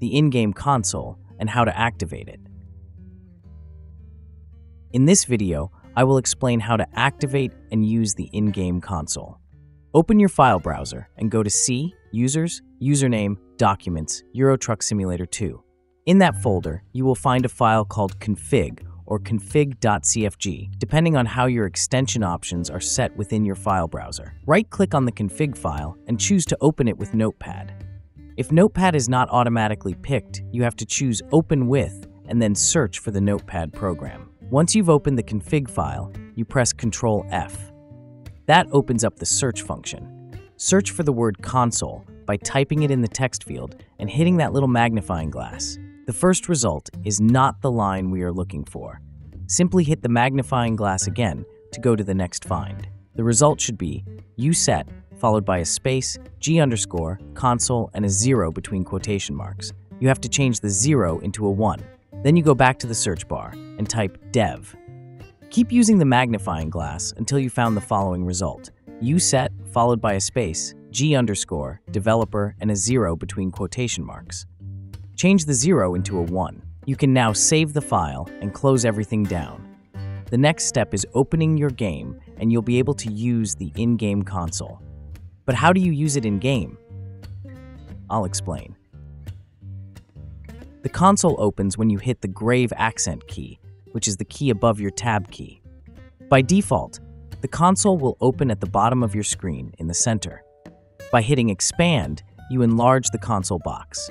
the in-game console, and how to activate it. In this video, I will explain how to activate and use the in-game console. Open your file browser and go to C, Users, Username, Documents, Euro Truck Simulator 2. In that folder, you will find a file called config or config.cfg, depending on how your extension options are set within your file browser. Right-click on the config file and choose to open it with Notepad. If Notepad is not automatically picked, you have to choose Open With and then search for the Notepad program. Once you've opened the config file, you press Ctrl F. That opens up the search function. Search for the word console by typing it in the text field and hitting that little magnifying glass. The first result is not the line we are looking for. Simply hit the magnifying glass again to go to the next find. The result should be uset followed by a space, G underscore, console, and a 0 between quotation marks. You have to change the 0 into a 1. Then you go back to the search bar and type dev. Keep using the magnifying glass until you found the following result. uset followed by a space, G underscore, developer, and a 0 between quotation marks. Change the 0 into a 1. You can now save the file and close everything down. The next step is opening your game, and you'll be able to use the in-game console. But how do you use it in-game? I'll explain. The console opens when you hit the grave accent key, which is the key above your tab key. By default, the console will open at the bottom of your screen in the center. By hitting expand, you enlarge the console box.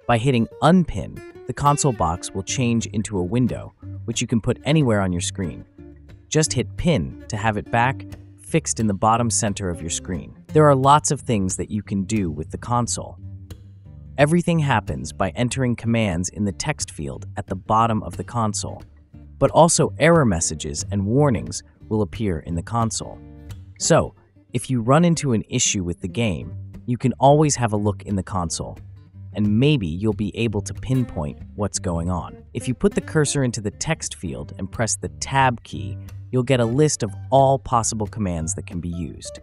By hitting unpin, the console box will change into a window, which you can put anywhere on your screen. Just hit pin to have it back fixed in the bottom center of your screen. There are lots of things that you can do with the console. Everything happens by entering commands in the text field at the bottom of the console, but also error messages and warnings will appear in the console. So, if you run into an issue with the game, you can always have a look in the console, and maybe you'll be able to pinpoint what's going on. If you put the cursor into the text field and press the tab key, you'll get a list of all possible commands that can be used.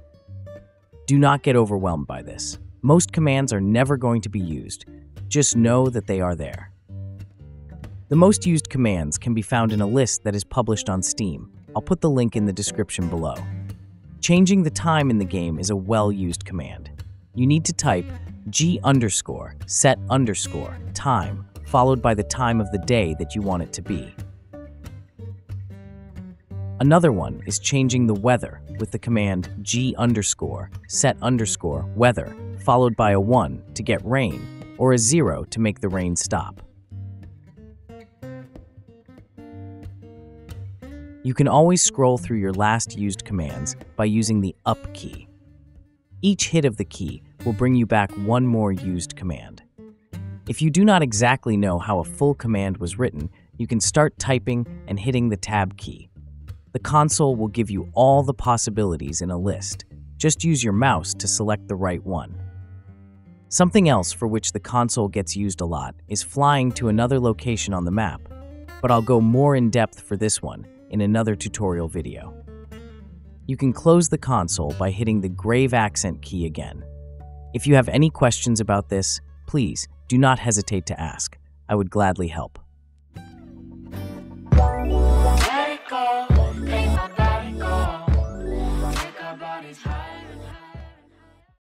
Do not get overwhelmed by this. Most commands are never going to be used. Just know that they are there. The most used commands can be found in a list that is published on Steam. I'll put the link in the description below. Changing the time in the game is a well-used command. You need to type G underscore, set underscore, time, followed by the time of the day that you want it to be. Another one is changing the weather with the command G underscore, set underscore, weather, followed by a 1 to get rain, or a 0 to make the rain stop. You can always scroll through your last used commands by using the up key. Each hit of the key will bring you back one more used command. If you do not exactly know how a full command was written, you can start typing and hitting the tab key. The console will give you all the possibilities in a list. Just use your mouse to select the right one. Something else for which the console gets used a lot is flying to another location on the map, but I'll go more in depth for this one in another tutorial video. You can close the console by hitting the grave accent key again. If you have any questions about this, please do not hesitate to ask. I would gladly help. Let it go, make my body go, make our bodies higher and higher.